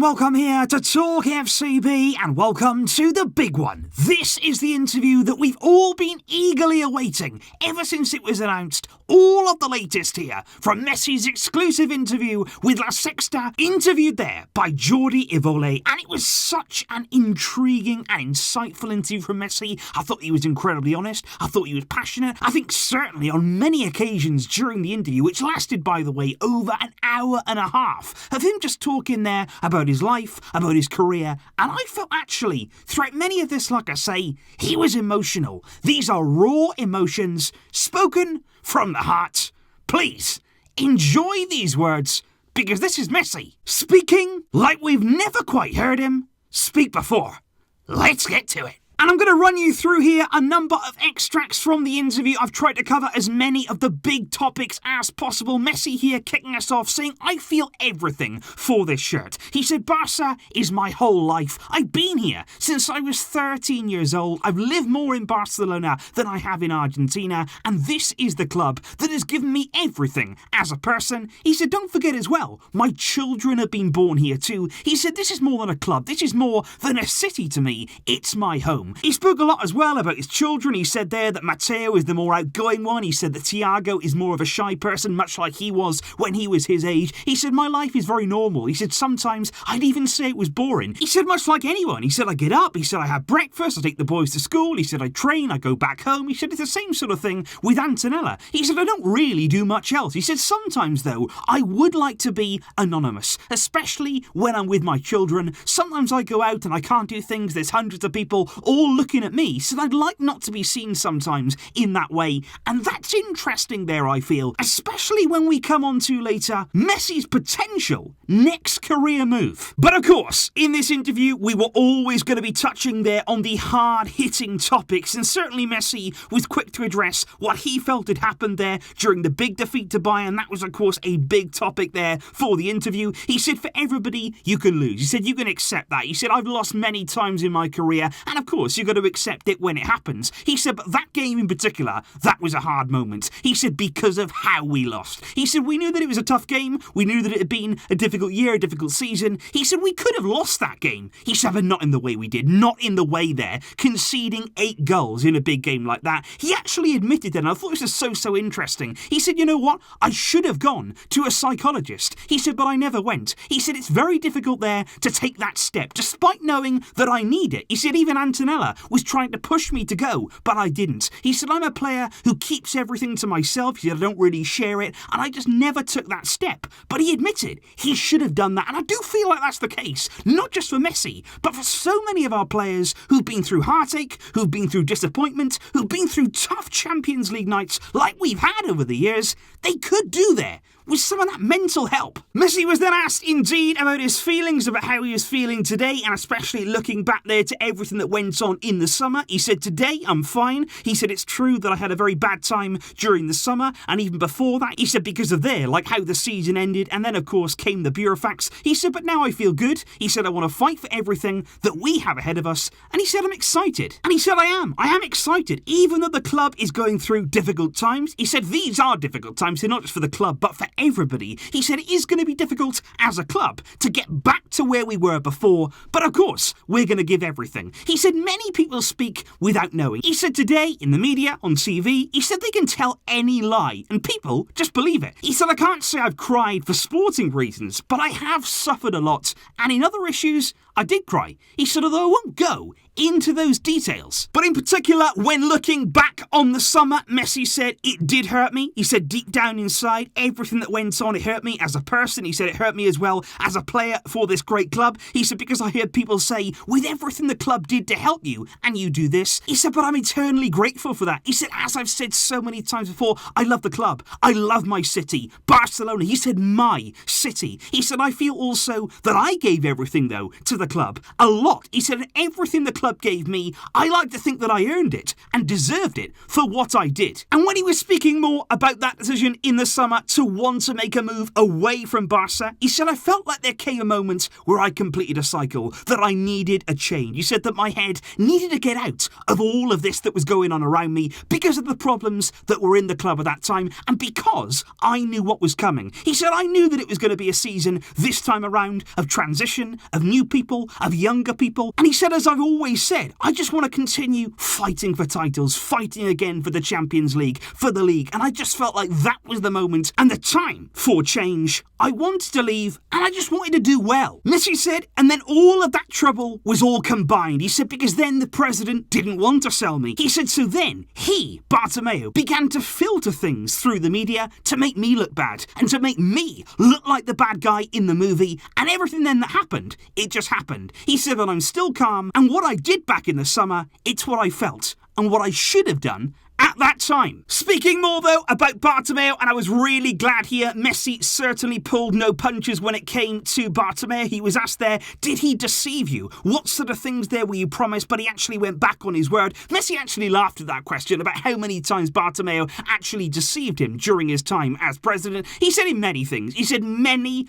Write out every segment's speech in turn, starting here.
welcome here to TalkFCB and welcome to the big one. This is the interview that we've all been eagerly awaiting ever since it was announced. All of the latest here from Messi's exclusive interview with La Sexta, interviewed there by Jordi Evole, and it was such an intriguing and insightful interview from Messi. I thought he was incredibly honest. I thought he was passionate. I think certainly on many occasions during the interview, which lasted, by the way, over an hour and a half, of him just talking there about his life, about his career, and I felt actually, throughout many of this, like I say, he was emotional. These are raw emotions, spoken from the heart. Please, enjoy these words, because this is Messi, speaking like we've never quite heard him speak before. Let's get to it. And I'm going to run you through here a number of extracts from the interview. I've tried to cover as many of the big topics as possible. Messi here kicking us off saying, I feel everything for this shirt. He said, Barca is my whole life. I've been here since I was 13 years old. I've lived more in Barcelona than I have in Argentina. And this is the club that has given me everything as a person. He said, don't forget as well, my children have been born here too. He said, this is more than a club. This is more than a city to me. It's my home. He spoke a lot as well about his children. He said there that Mateo is the more outgoing one. He said that Thiago is more of a shy person, much like he was when he was his age. He said, my life is very normal. He said, sometimes I'd even say it was boring. He said, much like anyone. He said, I get up. He said, I have breakfast. I take the boys to school. He said, I train. I go back home. He said, it's the same sort of thing with Antonella. He said, I don't really do much else. He said, sometimes, though, I would like to be anonymous, especially when I'm with my children. Sometimes I go out and I can't do things. There's hundreds of people all looking at me, so I'd like not to be seen sometimes in that way. And that's interesting there, I feel, especially when we come on to later Messi's potential next career move. But of course, in this interview, we were always going to be touching there on the hard-hitting topics, and certainly Messi was quick to address what he felt had happened there during the big defeat to Bayern. That was, of course, a big topic there for the interview. He said, for everybody, you can lose. He said, you can accept that. He said, I've lost many times in my career, and of course, you've got to accept it when it happens. He said, but that game in particular, that was a hard moment. He said, because of how we lost. He said, we knew that it was a tough game. We knew that it had been a difficult year, a difficult season. He said, we could have lost that game. He said, but not in the way we did. Not in the way there, conceding 8 goals in a big game like that. He actually admitted that, and I thought this was so interesting. He said, you know what? I should have gone to a psychologist. He said, but I never went. He said, it's very difficult there to take that step, despite knowing that I need it. He said, even Antonella was trying to push me to go, but I didn't. He said, I'm a player who keeps everything to myself. He said, I don't really share it, and I just never took that step. But he admitted he should have done that, and I do feel like that's the case, not just for Messi, but for so many of our players who've been through heartache, who've been through disappointment, who've been through tough Champions League nights like we've had over the years. They could do there with some of that mental help. Messi was then asked indeed about his feelings, about how he was feeling today, and especially looking back there to everything that went on in the summer. He said, today I'm fine. He said, it's true that I had a very bad time during the summer, and even before that, he said, because of there, like how the season ended, and then of course came the bureaucrats. He said, but now I feel good. He said, I want to fight for everything that we have ahead of us, and he said, I'm excited. And he said, I am excited, even though the club is going through difficult times. He said, these are difficult times, they're not just for the club, but for everybody. He said, it is going to be difficult as a club to get back to where we were before, but of course, we're going to give everything. He said, many people speak without knowing. He said, today, in the media, on TV, he said they can tell any lie, and people just believe it. He said, I can't say I've cried for sporting reasons, but I have suffered a lot, and in other issues, I did cry. He said, although I won't go into those details. But in particular, when looking back on the summer, Messi said, it did hurt me. He said, deep down inside, everything that went on, it hurt me as a person. He said, it hurt me as well as a player for this great club. He said, because I heard people say, with everything the club did to help you, and you do this. He said, but I'm eternally grateful for that. He said, as I've said so many times before, I love the club. I love my city, Barcelona. He said, my city. He said, I feel also that I gave everything, though, to the the club. A lot. He said, everything the club gave me, I like to think that I earned it and deserved it for what I did. And when he was speaking more about that decision in the summer to want to make a move away from Barca, he said, I felt like there came a moment where I completed a cycle, that I needed a change. He said that my head needed to get out of all of this that was going on around me because of the problems that were in the club at that time and because I knew what was coming. He said, I knew that it was going to be a season this time around of transition, of new people, of younger people. And he said, as I've always said, I just want to continue fighting for titles, fighting again for the Champions League, for the league. And I just felt like that was the moment and the time for change. I wanted to leave and I just wanted to do well. Messi said, and then all of that trouble was all combined. He said, because then the president didn't want to sell me. He said, so then he, Bartomeu, began to filter things through the media to make me look bad and to make me look like the bad guy in the movie. And everything then that happened, it just happened. He said that I'm still calm and what I did back in the summer, it's what I felt and what I should have done at that time. Speaking more though about Bartomeu, and I was really glad here, Messi certainly pulled no punches when it came to Bartomeu. He was asked there, did he deceive you? What sort of things there were you promised? But he actually went back on his word. Messi actually laughed at that question about how many times Bartomeu actually deceived him during his time as president. He said in many things. He said many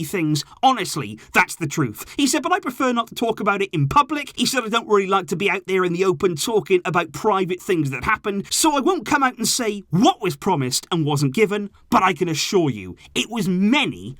things. Honestly, that's the truth. He said, but I prefer not to talk about it in public. He said, I don't really like to be out there in the open talking about private things that happened. So I won't come out and say what was promised and wasn't given, but I can assure you, it was many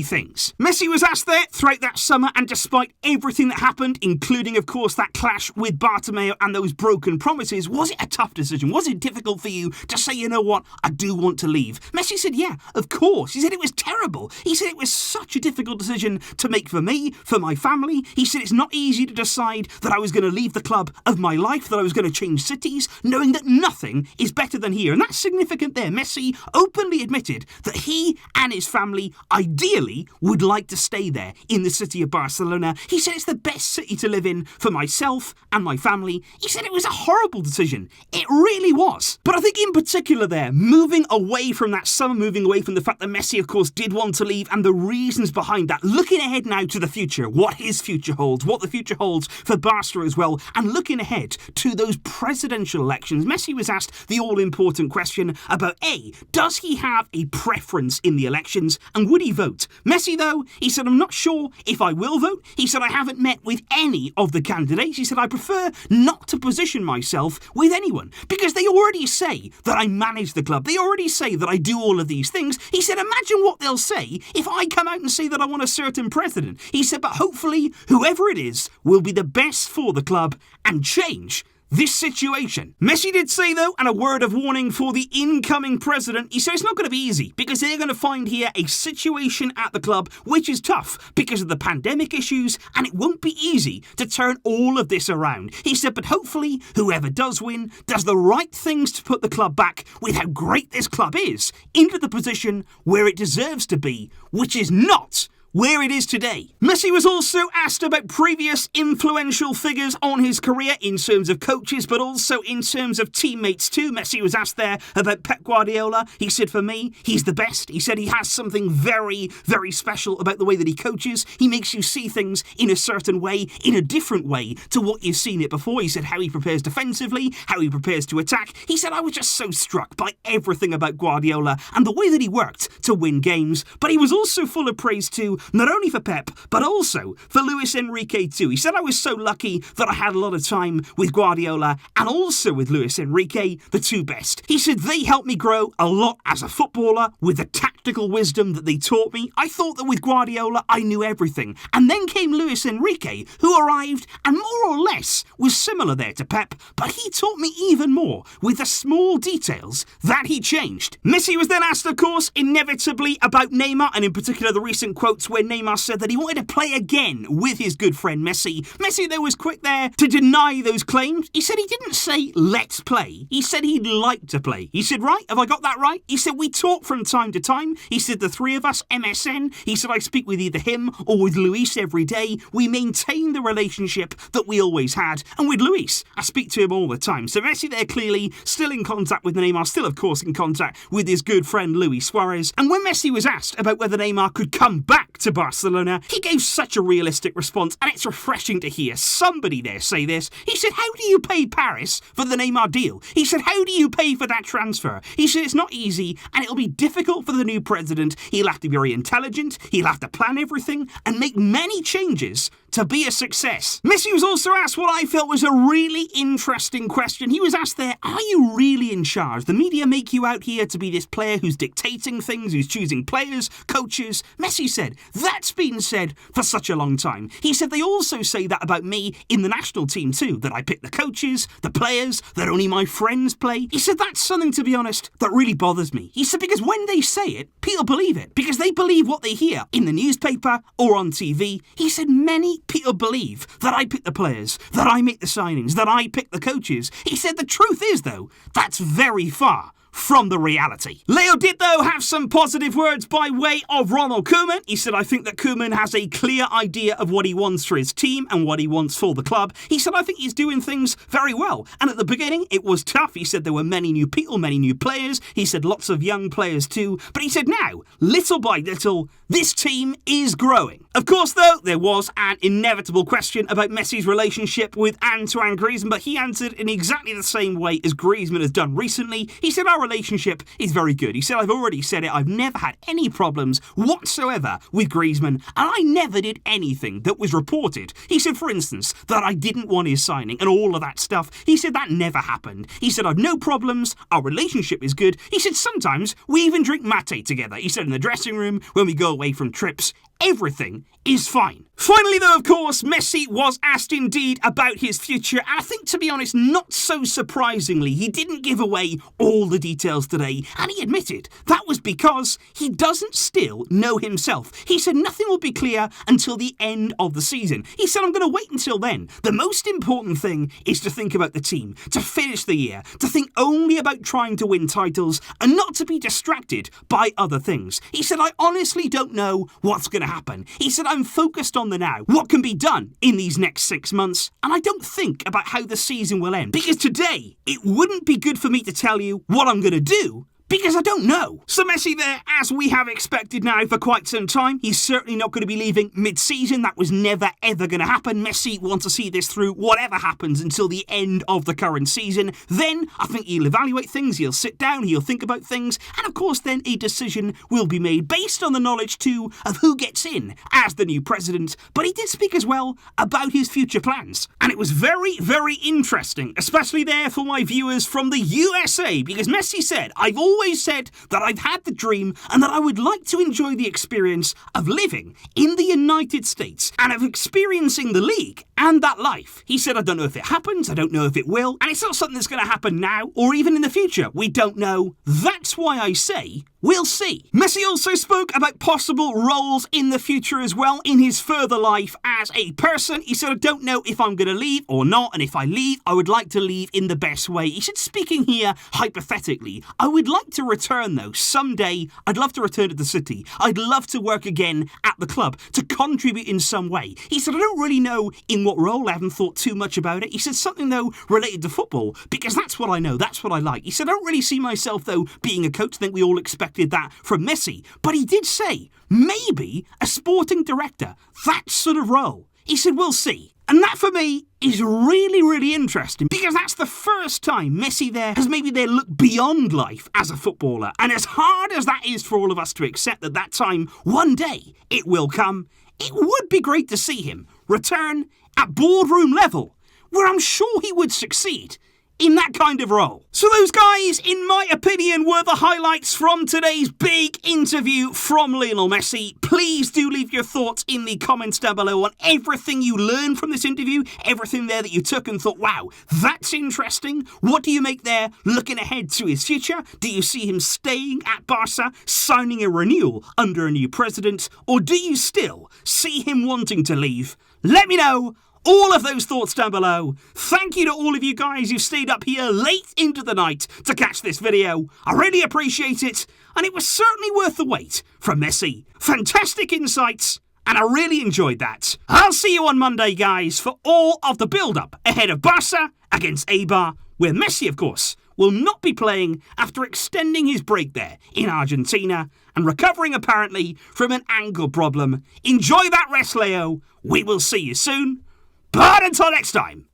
things. Messi was asked there throughout that summer, and despite everything that happened, including, of course, that clash with Bartomeu and those broken promises, was it a tough decision? Was it difficult for you to say, you know what, I do want to leave? Messi said, yeah, of course. He said it was terrible. He said it was such a difficult decision to make for me, for my family. He said it's not easy to decide that I was going to leave the club of my life, that I was going to change cities, knowing that nothing is better than here. And that's significant there. Messi openly admitted that he and his family ideally would like to stay there in the city of Barcelona. He said it's the best city to live in for myself and my family. He said it was a horrible decision. It really was. But I think in particular there, moving away from that summer, moving away from the fact that Messi, of course, did want to leave and the reasons behind that, looking ahead now to the future, what his future holds, what the future holds for Barca as well, and looking ahead to those presidential elections, Messi was asked the all-important question about A, does he have a preference in the elections and would he vote? Messi, though, he said, I'm not sure if I will vote. He said, I haven't met with any of the candidates. He said, I prefer not to position myself with anyone because they already say that I manage the club. They already say that I do all of these things. He said, imagine what they'll say if I come out and say that I want a certain president. He said, but hopefully whoever it is will be the best for the club and change this situation. Messi did say, though, and a word of warning for the incoming president, he said it's not going to be easy because they're going to find here a situation at the club which is tough because of the pandemic issues, and it won't be easy to turn all of this around. He said, but hopefully whoever does win does the right things to put the club back with how great this club is into the position where it deserves to be, which is not where it is today. Messi was also asked about previous influential figures on his career in terms of coaches, but also in terms of teammates too. Messi was asked there about Pep Guardiola. He said, for me, he's the best. He said he has something very special about the way that he coaches. He makes you see things in a certain way, in a different way to what you've seen it before. He said how he prepares defensively, how he prepares to attack. He said, I was just so struck by everything about Guardiola and the way that he worked to win games. But he was also full of praise too, not only for Pep, but also for Luis Enrique too. He said, I was so lucky that I had a lot of time with Guardiola and also with Luis Enrique, the two best. He said, they helped me grow a lot as a footballer with the tactical wisdom that they taught me. I thought that with Guardiola, I knew everything. And then came Luis Enrique, who arrived and more or less was similar there to Pep, but he taught me even more with the small details that he changed. Messi was then asked, of course, inevitably about Neymar, and in particular the recent quotes where Neymar said that he wanted to play again with his good friend Messi. Messi, though, was quick there to deny those claims. He said he didn't say, let's play. He said he'd like to play. He said, right, have I got that right? He said, we talk from time to time. He said, the three of us, MSN. He said, I speak with either him or with Luis every day. We maintain the relationship that we always had. And with Luis, I speak to him all the time. So Messi there clearly still in contact with Neymar, still, of course, in contact with his good friend Luis Suarez. And when Messi was asked about whether Neymar could come back to Barcelona. He gave such a realistic response, and it's refreshing to hear somebody there say this. He said, how do you pay Paris for the Neymar deal? He said, how do you pay for that transfer? He said, it's not easy, and it'll be difficult for the new president. He'll have to be very intelligent, he'll have to plan everything, and make many changes to be a success. Messi was also asked what I felt was a really interesting question. He was asked there, are you really in charge? The media make you out here to be this player who's dictating things, who's choosing players, coaches. Messi said, that's been said for such a long time. He said, they also say that about me in the national team too, that I pick the coaches, the players, that only my friends play. He said, that's something, to be honest, that really bothers me. He said, because when they say it, people believe it, because they believe what they hear in the newspaper or on TV. He said, many people believe that I pick the players, that I make the signings, that I pick the coaches. He said the truth is, though, that's very far from the reality. Leo did, though, have some positive words by way of Ronald Koeman. He said, I think that Koeman has a clear idea of what he wants for his team and what he wants for the club. He said, I think he's doing things very well. And at the beginning, it was tough. He said there were many new people, many new players. He said lots of young players too. But he said now, little by little, this team is growing. Of course, though, there was an inevitable question about Messi's relationship with Antoine Griezmann, but he answered in exactly the same way as Griezmann has done recently. He said, our relationship is very good. He said, I've already said it, I've never had any problems whatsoever with Griezmann, and I never did anything that was reported. He said, for instance, that I didn't want his signing and all of that stuff. He said that never happened. He said, I've no problems, our relationship is good. He said, sometimes we even drink mate together. He said, in the dressing room, when we go away from trips, everything is fine. Finally, though, of course, Messi was asked indeed about his future, and I think, to be honest, not so surprisingly, he didn't give away all the details today, and he admitted that was because he doesn't still know himself. He said nothing will be clear until the end of the season. He said, I'm going to wait until then. The most important thing is to think about the team, to finish the year, to think only about trying to win titles, and not to be distracted by other things. He said, I honestly don't know what's going to happen. He said, I'm focused on the now, what can be done in these next 6 months, and I don't think about how the season will end, because today it wouldn't be good for me to tell you what I'm going to do, because I don't know. So Messi there, as we have expected now for quite some time, he's certainly not going to be leaving mid-season. That was never ever going to happen. Messi wants to see this through whatever happens until the end of the current season. Then I think he'll evaluate things, he'll sit down, he'll think about things, and of course then a decision will be made based on the knowledge too of who gets in as the new president. But he did speak as well about his future plans, and it was very, very interesting, especially there for my viewers from the USA, because Messi said, I've always said that I've had the dream and that I would like to enjoy the experience of living in the United States and of experiencing the league and that life. He said, I don't know if it happens, I don't know if it will, and it's not something that's going to happen now or even in the future. We don't know. That's why I say we'll see. Messi also spoke about possible roles in the future as well in his further life as a person. He said, I don't know if I'm going to leave or not, and if I leave, I would like to leave in the best way. He said, speaking here hypothetically, I would like to return though. Someday, I'd love to return to the city. I'd love to work again at the club, to contribute in some way. He said, I don't really know in what role, I haven't thought too much about it. He said something though related to football, because that's what I know, that's what I like. He said, I don't really see myself though being a coach. I think we all expected that from Messi, but he did say maybe a sporting director, that sort of role. He said, we'll see. And that for me is really, really interesting, because that's the first time Messi there has maybe looked beyond life as a footballer. And as hard as that is for all of us to accept that time, one day it will come, it would be great to see him return at boardroom level, where I'm sure he would succeed in that kind of role. So those guys, in my opinion, were the highlights from today's big interview from Lionel Messi. Please do leave your thoughts in the comments down below on everything you learned from this interview, everything there that you took and thought, wow, that's interesting. What do you make there looking ahead to his future? Do you see him staying at Barca, signing a renewal under a new president, or do you still see him wanting to leave? Let me know all of those thoughts down below. Thank you to all of you guys who stayed up here late into the night to catch this video. I really appreciate it, and it was certainly worth the wait from Messi. Fantastic insights, and I really enjoyed that. I'll see you on Monday, guys, for all of the build-up ahead of Barca against Eibar, where Messi, of course, will not be playing after extending his break there in Argentina. and recovering apparently from an ankle problem. Enjoy that rest, Leo. We will see you soon. But until next time,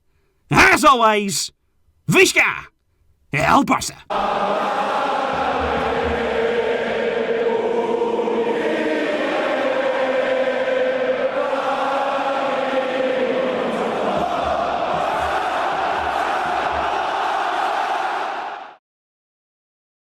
as always, Visca El Barça.